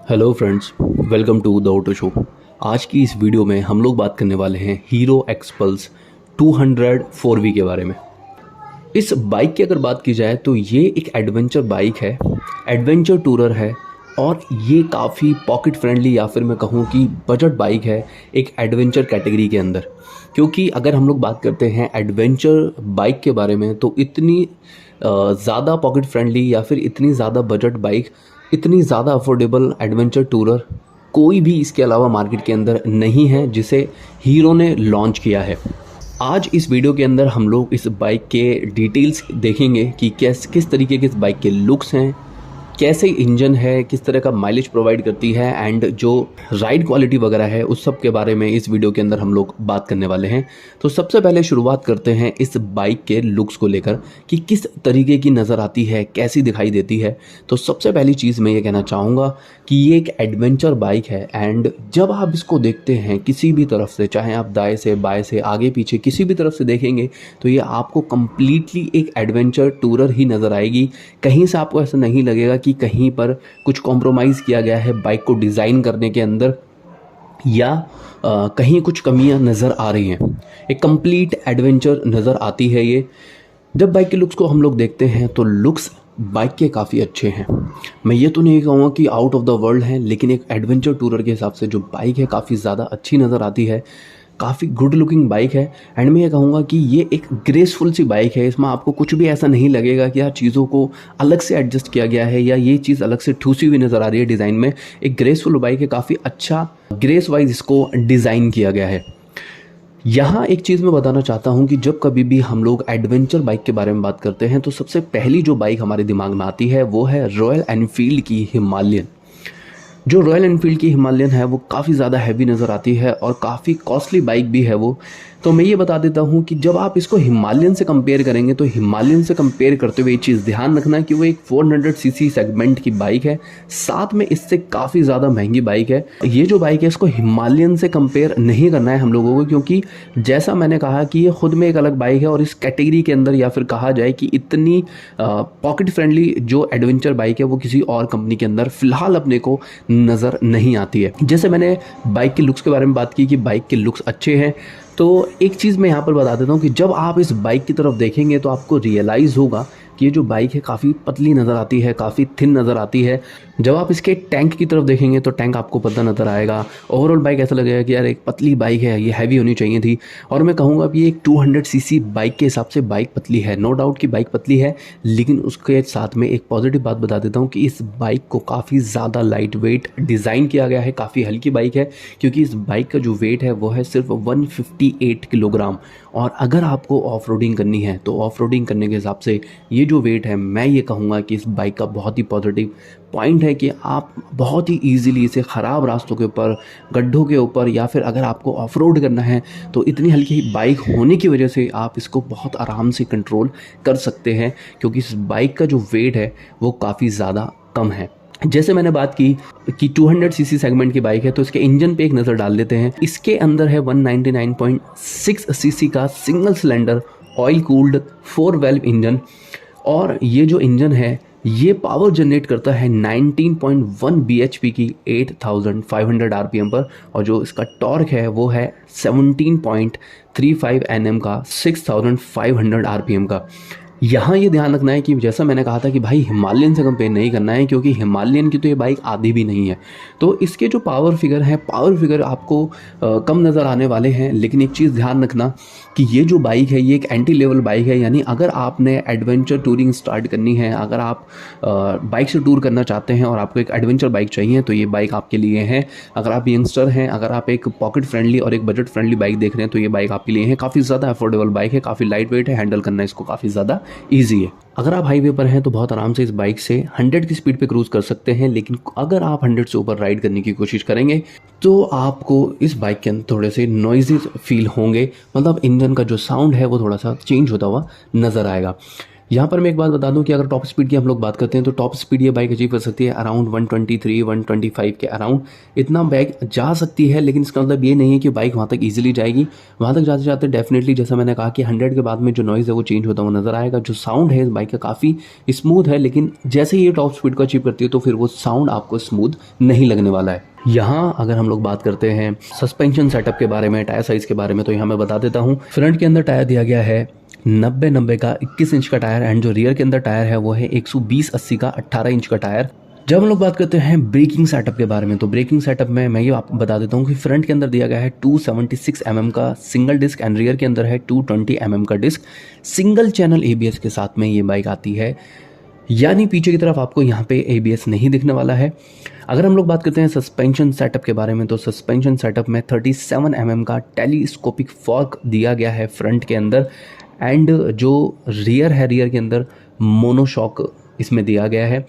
Hello friends, welcome to the auto show. आज की इस वीडियो में हम लोग बात करने वाले हैं हीरो एक्सपल्स 200 4V के बारे में। इस बाइक की अगर बात की जाए तो ये एक एडवेंचर बाइक है, एडवेंचर टूरर है और ये काफ़ी पॉकेट फ्रेंडली या फिर मैं कहूँ कि बजट बाइक है एक एडवेंचर कैटेगरी के अंदर। क्योंकि अगर हम लोग बात करते हैं एडवेंचर बाइक के बारे में तो इतनी ज़्यादा पॉकेट फ्रेंडली या फिर इतनी ज़्यादा बजट बाइक, इतनी ज़्यादा अफोर्डेबल एडवेंचर टूरर कोई भी इसके अलावा मार्केट के अंदर नहीं है जिसे हीरो ने लॉन्च किया है। आज इस वीडियो के अंदर हम लोग इस बाइक के डिटेल्स देखेंगे कि किस तरीके के इस बाइक के लुक्स हैं, कैसे इंजन है, किस तरह का माइलेज प्रोवाइड करती है एंड जो राइड क्वालिटी वगैरह है उस सब के बारे में इस वीडियो के अंदर हम लोग बात करने वाले हैं। तो सबसे पहले शुरुआत करते हैं इस बाइक के लुक्स को लेकर कि किस तरीके की नज़र आती है, कैसी दिखाई देती है। तो सबसे पहली चीज़ मैं ये कहना चाहूँगा कि ये एक एडवेंचर बाइक है एंड जब आप इसको देखते हैं किसी भी तरफ से, चाहे आप दाएँ से बाएँ से आगे पीछे किसी भी तरफ से देखेंगे तो ये आपको कम्प्लीटली एक एडवेंचर टूरर ही नज़र आएगी। कहीं से आपको ऐसा नहीं लगेगा कि कहीं पर कुछ कॉम्प्रोमाइज़ किया गया है बाइक को डिज़ाइन करने के अंदर या कहीं कुछ कमियां नज़र आ रही हैं। एक कंप्लीट एडवेंचर नज़र आती है ये। जब बाइक के लुक्स को हम लोग देखते हैं तो लुक्स बाइक के काफ़ी अच्छे हैं। मैं ये तो नहीं कहूँगा कि आउट ऑफ द वर्ल्ड है, लेकिन एक एडवेंचर टूरर के हिसाब से जो बाइक है काफ़ी ज़्यादा अच्छी नज़र आती है, काफ़ी गुड लुकिंग बाइक है। एंड मैं ये कहूँगा कि ये एक ग्रेसफुल सी बाइक है। इसमें आपको कुछ भी ऐसा नहीं लगेगा कि यार चीज़ों को अलग से एडजस्ट किया गया है या ये चीज़ अलग से ठूसी हुई नज़र आ रही है डिज़ाइन में। एक ग्रेसफुल बाइक है, काफ़ी अच्छा ग्रेस वाइज इसको डिज़ाइन किया गया है। यहाँ एक चीज़ मैं बताना चाहता हूँ कि जब कभी भी हम लोग एडवेंचर बाइक के बारे में बात करते हैं तो सबसे पहली जो बाइक हमारे दिमाग में आती है वो है रॉयल एनफील्ड की हिमालयन। जो रॉयल एनफील्ड की हिमालयन है वो काफ़ी ज़्यादा हैवी नज़र आती है और काफ़ी कॉस्टली बाइक भी है वो। तो मैं ये बता देता हूँ कि जब आप इसको हिमालयन से कंपेयर करेंगे तो हिमालयन से कंपेयर करते हुए ये चीज़ ध्यान रखना कि वो एक 400 सीसी सेगमेंट की बाइक है, साथ में इससे काफ़ी ज़्यादा महंगी बाइक है। ये जो बाइक है इसको हिमालयन से कंपेयर नहीं करना है हम लोगों को, क्योंकि जैसा मैंने कहा कि ये खुद में एक अलग बाइक है और इस कैटेगरी के अंदर या फिर कहा जाए कि इतनी पॉकेट फ्रेंडली जो एडवेंचर बाइक है वो किसी और कंपनी के अंदर फ़िलहाल अपने को नज़र नहीं आती है। जैसे मैंने बाइक के लुक्स के बारे में बात की कि बाइक के लुक्स अच्छे हैं, तो एक चीज़ मैं यहाँ पर बता देता हूँ कि जब आप इस बाइक की तरफ देखेंगे तो आपको रियलाइज़ होगा कि ये जो बाइक है काफ़ी पतली नज़र आती है, काफ़ी थिन नज़र आती है। जब आप इसके टैंक की तरफ देखेंगे तो टैंक आपको पता नज़र आएगा। ओवरऑल बाइक ऐसा लगेगा कि यार एक पतली बाइक है, ये हैवी होनी चाहिए थी। और मैं कहूँगा कि एक 200 सीसी बाइक के हिसाब से बाइक पतली है, नो डाउट कि बाइक पतली है, लेकिन उसके साथ में एक पॉजिटिव बात बता देता हूँ कि इस बाइक को काफ़ी ज़्यादा लाइट वेट डिज़ाइन किया गया है, काफ़ी हल्की बाइक है। क्योंकि इस बाइक का जो वेट है वो है सिर्फ 158 किलोग्राम। और अगर आपको ऑफ रोडिंग करनी है तो ऑफ रोडिंग करने के हिसाब से ये जो वेट है, मैं ये कहूँगा कि इस बाइक का बहुत ही पॉजिटिव पॉइंट है कि आप बहुत ही ईजिली इसे ख़राब रास्तों के ऊपर, गड्ढों के ऊपर या फिर अगर आपको ऑफ रोड करना है तो इतनी हल्की बाइक होने की वजह से आप इसको बहुत आराम से कंट्रोल कर सकते हैं, क्योंकि इस बाइक का जो वेट है वो काफ़ी ज़्यादा कम है। जैसे मैंने बात की कि 200 सीसी सेगमेंट की बाइक है तो इसके इंजन पे एक नज़र डाल लेते हैं। इसके अंदर है 199.6 सीसी का single cylinder oil cooled 4 valve engine. और ये जो इंजन है ये पावर जनरेट करता है 19.1 bhp की 8500 आरपीएम पर, और जो इसका टॉर्क है वो है 17.35 Nm का 6500 आरपीएम का। यहाँ ये ध्यान रखना है कि जैसा मैंने कहा था कि भाई हिमालयन से कंपेयर नहीं करना है, क्योंकि हिमालयन की तो ये बाइक आधी भी नहीं है। तो इसके जो पावर फिगर है, पावर फिगर आपको कम नज़र आने वाले हैं, लेकिन एक चीज़ ध्यान रखना कि ये जो बाइक है ये एक एंट्री लेवल बाइक है। यानी अगर आपने एडवेंचर टूरिंग स्टार्ट करनी है, अगर आप बाइक से टूर करना चाहते हैं और आपको एक एडवेंचर बाइक चाहिए तो ये बाइक आपके लिए है। अगर आप यंगस्टर हैं, अगर आप एक पॉकेट फ्रेंडली और एक बजट फ्रेंडली बाइक देख रहे हैं तो ये बाइक आपके लिए है। काफ़ी ज़्यादा अफोर्डेबल बाइक है, काफ़ी लाइट वेट है, हैंडल करना इसको काफ़ी ज़्यादा ईजी है। अगर आप हाईवे पर हैं तो बहुत आराम से इस बाइक से 100 की स्पीड पे क्रूज़ कर सकते हैं, लेकिन अगर आप 100 से ऊपर राइड करने की कोशिश करेंगे तो आपको इस बाइक के अंदर थोड़े से नॉइजी फील होंगे। मतलब इंजन का जो साउंड है वो थोड़ा सा चेंज होता हुआ नज़र आएगा। यहाँ पर मैं एक बात बता दूं कि अगर टॉप स्पीड की हम लोग बात करते हैं तो टॉप स्पीड ये बाइक अचीव कर सकती है अराउंड 123 125 के अराउंड, इतना बाइक जा सकती है। लेकिन इसका मतलब ये नहीं है कि बाइक वहाँ तक ईजिली जाएगी। वहाँ तक जाते जाते डेफिनेटली जैसा मैंने कहा कि 100 के बाद में जो नॉइज़ है वो चेंज होता हुआ नजर आएगा। जो साउंड है इस बाइक का काफ़ी स्मूथ है, लेकिन जैसे ये टॉप स्पीड को अचीव करती है तो फिर वो साउंड आपको स्मूथ नहीं लगने वाला है। यहाँ अगर हम लोग बात करते हैं सस्पेंशन सेटअप के बारे में, टायर साइज़ के बारे में, तो यहाँ मैं बता देता हूँ। फ्रंट के अंदर टायर दिया गया है 90-90 का 21 इंच का टायर, एंड जो रियर के अंदर टायर है वो है 120-80 का 18 इंच का टायर। जब हम लोग बात करते हैं ब्रेकिंग सेटअप के बारे में, तो ब्रेकिंग सेटअप में मैं ये आपको बता देता हूँ कि फ्रंट के अंदर दिया गया है 276 mm का सिंगल डिस्क, एंड रियर के अंदर है 220 mm का डिस्क। सिंगल चैनल ABS के साथ में ये बाइक आती है, यानी पीछे की तरफ आपको यहाँ पे ABS नहीं दिखने वाला है। अगर हम लोग बात करते हैं सस्पेंशन सेटअप के बारे में, तो सस्पेंशन सेटअप में 37 mm का टेलीस्कोपिक फॉर्क दिया गया है फ्रंट के अंदर, एंड जो रियर है, रियर के अंदर मोनोशॉक इसमें दिया गया है।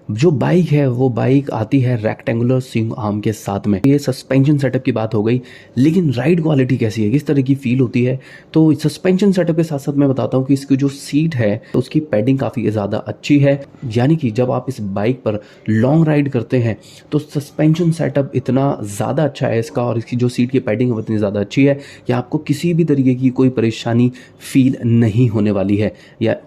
जो बाइक है वो बाइक आती है रेक्टेंगुलर स्विंग आर्म के साथ में। ये सस्पेंशन सेटअप की बात हो गई, लेकिन राइड क्वालिटी कैसी है, किस तरह की फील होती है, तो सस्पेंशन सेटअप के साथ साथ मैं बताता हूँ कि इसकी जो सीट है उसकी पैडिंग काफ़ी ज़्यादा अच्छी है। यानी कि जब आप इस बाइक पर लॉन्ग राइड करते हैं तो सस्पेंशन सेटअप इतना ज़्यादा अच्छा है इसका, और इसकी जो सीट की पैडिंग है इतनी ज़्यादा अच्छी है कि आपको किसी भी तरीके की कोई परेशानी फील नहीं होने वाली है।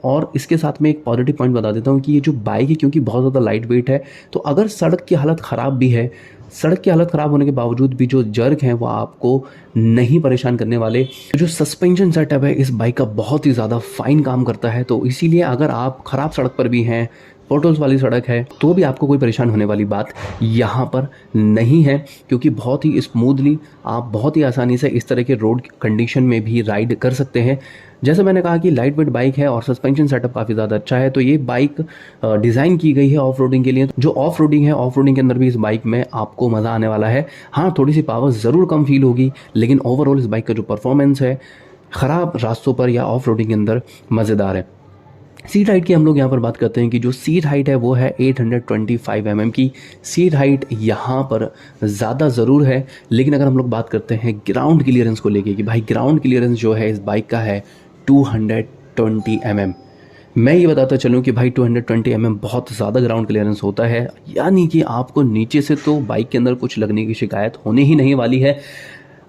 और इसके साथ में एक पॉजिटिव पॉइंट बता देता हूँ कि ये जो बाइक है, क्योंकि बहुत ज़्यादा लाइट वेट है, तो अगर सड़क की हालत ख़राब भी है, सड़क की हालत ख़राब होने के बावजूद भी जो जर्क हैं वो आपको नहीं परेशान करने वाले। जो सस्पेंशन सेटअप है इस बाइक का बहुत ही ज़्यादा फाइन काम करता है। तो इसीलिए अगर आप ख़राब सड़क पर भी हैं, पोर्टल्स वाली सड़क है, तो भी आपको कोई परेशान होने वाली बात यहाँ पर नहीं है, क्योंकि बहुत ही स्मूथली आप बहुत ही आसानी से इस तरह के रोड कंडीशन में भी राइड कर सकते हैं। जैसे मैंने कहा कि लाइट वेट बाइक है और सस्पेंशन सेटअप काफ़ी ज़्यादा अच्छा है, तो ये बाइक डिज़ाइन की गई है ऑफ रोडिंग के लिए। जो ऑफ रोडिंग है, ऑफ रोडिंग के अंदर भी इस बाइक में आपको मज़ा आने वाला है। हाँ, थोड़ी सी पावर ज़रूर कम फील होगी, लेकिन ओवरऑल इस बाइक का जो परफॉर्मेंस है ख़राब रास्तों पर या ऑफ रोडिंग के अंदर मज़ेदार है। सीट हाइट की हम लोग यहाँ पर बात करते हैं कि जो सीट हाइट है वो है 825 mm की। सीट हाइट यहाँ पर ज़्यादा ज़रूर है, लेकिन अगर हम लोग बात करते हैं ग्राउंड क्लियरेंस को लेके कि भाई ग्राउंड क्लियरेंस जो है इस बाइक का है 220 mm। मैं ये बताता चलूँ कि भाई 220 mm बहुत ज़्यादा ग्राउंड क्लियरेंस होता है, यानी कि आपको नीचे से तो बाइक के अंदर कुछ लगने की शिकायत होने ही नहीं वाली है।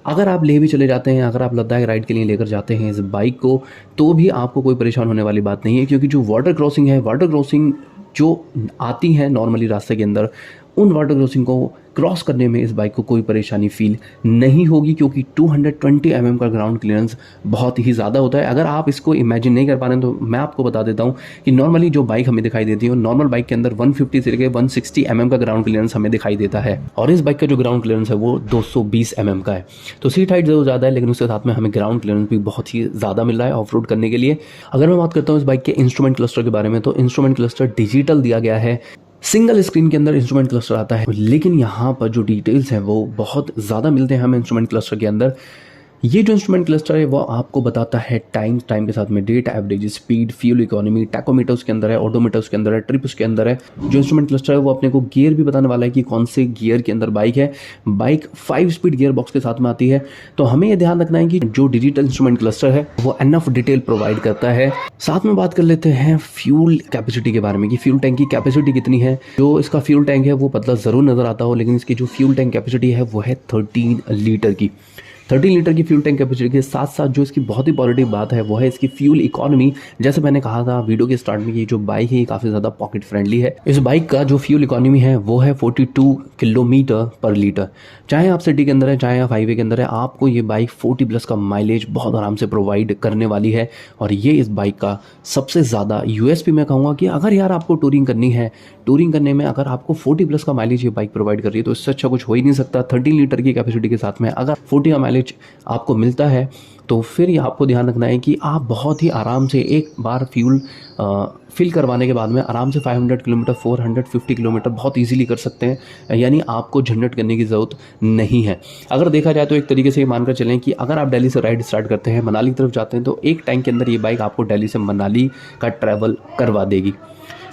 अगर आप ले भी चले जाते हैं, अगर आप लद्दाख राइड के लिए लेकर जाते हैं इस बाइक को, तो भी आपको कोई परेशान होने वाली बात नहीं है, क्योंकि जो वाटर क्रॉसिंग है, वाटर क्रॉसिंग जो आती हैं नॉर्मली रास्ते के अंदर, उन वाटर क्रॉसिंग को क्रॉस करने में इस बाइक को कोई परेशानी फील नहीं होगी, क्योंकि 220 mm का ग्राउंड क्लियरेंस बहुत ही ज़्यादा होता है। अगर आप इसको इमेजिन नहीं कर पा रहे हैं तो मैं आपको बता देता हूँ कि नॉर्मली जो बाइक हमें दिखाई देती है, नॉर्मल बाइक के अंदर 150 से लेकर 160 mm का ग्राउंड क्लियरेंस हमें दिखाई देता है, और इस बाइक का जो ग्राउंड क्लियरेंस है वो 220 mm का है। तो सीट हाइट ज़रूर ज़्यादा है, लेकिन उसके साथ में हमें ग्राउंड क्लियरेंस भी बहुत ही ज़्यादा मिल रहा है ऑफ रोड करने के लिए। अगर मैं बात करता हूँ इस बाइक के इंस्ट्रूमेंट क्लस्टर के बारे में, तो इंस्ट्रूमेंट क्लस्टर डिजिटल दिया गया है। सिंगल स्क्रीन के अंदर इंस्ट्रूमेंट क्लस्टर आता है, लेकिन यहाँ पर जो डिटेल्स हैं वो बहुत ज़्यादा मिलते हैं हमें इंस्ट्रूमेंट क्लस्टर के अंदर। ये जो इंस्ट्रूमेंट क्लस्टर है वो आपको बताता है टाइम के साथ में date, average, speed, fuel economy, tachometer उसके अंदर है, ऑडोमीटर उसके अंदर है, ट्रिप उसके अंदर है। जो इंस्ट्रूमेंट क्लस्टर है वो अपने को गियर भी बताने वाला है कि कौन से गियर के अंदर बाइक है। बाइक 5 स्पीड गियर बॉक्स के साथ में आती है, तो हमें ये ध्यान रखना है कि जो डिजिटल इंस्ट्रूमेंट क्लस्टर है वो एनफ डिटेल प्रोवाइड करता है। साथ में बात कर लेते हैं फ्यूल कैपेसिटी के बारे में कि फ्यूल टैंक की कैपेसिटी कितनी है। जो इसका फ्यूल टैंक है वो पतला ज़रूर नज़र आता हो, लेकिन इसकी जो फ्यूल टैंक कैपेसिटी है वो है 13 लीटर की। 13 लीटर की फ्यूल टैंक कैपेसिटी के साथ साथ जो इसकी बहुत ही पॉजिटिव बात है वो है इसकी फ्यूल इकोनॉमी। जैसे मैंने कहा था वीडियो के स्टार्ट में कि जो बाइक है ये काफ़ी ज़्यादा पॉकेट फ्रेंडली है। इस बाइक का जो फ्यूल इकोनॉमी है वो है 42 किलोमीटर पर लीटर। चाहे आप सिटी के अंदर है, चाहे आप हाईवे के अंदर है, आपको ये बाइक 40+ का माइलेज बहुत आराम से प्रोवाइड करने वाली है। और ये इस बाइक का सबसे ज़्यादा यूएसपी मैं कहूँगा कि अगर यार आपको टूरिंग करनी है, टूरिंग करने में अगर आपको 40+ का माइलेज ये बाइक प्रोवाइड कर रही है, तो इससे अच्छा कुछ हो ही नहीं सकता। 13 लीटर की कैपेसिटी के साथ में अगर 40 का माइलेज आपको मिलता है, तो फिर ये आपको ध्यान रखना है कि आप बहुत ही आराम से एक बार फ्यूल फिल करवाने के बाद में आराम से 500 किलोमीटर, 450 किलोमीटर बहुत इजीली कर सकते हैं। यानी आपको झंझट करने की ज़रूरत नहीं है। अगर देखा जाए तो एक तरीके से ये मानकर चलें कि अगर आप दिल्ली से राइड स्टार्ट करते हैं, मनाली की तरफ जाते हैं, तो एक टाइम के अंदर ये बाइक आपको दिल्ली से मनाली का ट्रैवल करवा देगी।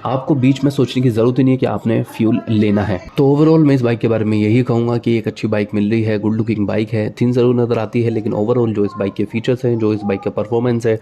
आपको बीच में सोचने की ज़रूरत ही नहीं है कि आपने फ्यूल लेना है। तो ओवरऑल मैं इस बाइक के बारे में यही कहूँगा कि एक अच्छी बाइक मिल रही है, गुड लुकिंग बाइक है, थिन ज़रूर नज़र आती है, लेकिन ओवरऑल जो इस बाइक के फीचर्स हैं, जो इस बाइक का परफॉर्मेंस है,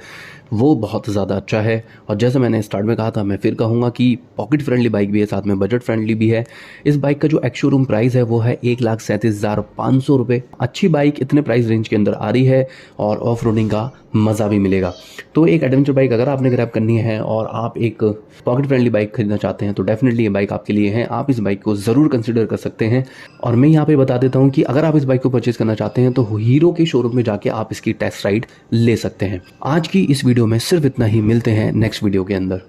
वो बहुत ज़्यादा अच्छा है। और जैसे मैंने स्टार्ट में कहा था, मैं फिर कहूँगा कि पॉकेट फ्रेंडली बाइक भी है, साथ में बजट फ्रेंडली भी है। इस बाइक का जो एक्स शोरूम प्राइस है वो है 1,37,500 रुपये। अच्छी बाइक इतने प्राइस रेंज के अंदर आ रही है और ऑफ रोडिंग का मज़ा भी मिलेगा। तो एक एडवेंचर बाइक अगर आपने ग्रैब करनी है और आप एक पॉकेट फ्रेंडली बाइक खरीदना चाहते हैं तो डेफिनेटली ये बाइक आपके लिए है। आप इस बाइक को ज़रूर कंसिडर कर सकते हैं। और मैं यहाँ पे बता देता हूँ कि अगर आप इस बाइक को परचेज करना चाहते हैं तो हीरो के शोरूम में जाके आप इसकी टेस्ट राइड ले सकते हैं। आज की इस वीडियो में सिर्फ इतना ही। मिलते हैं नेक्स्ट वीडियो के अंदर।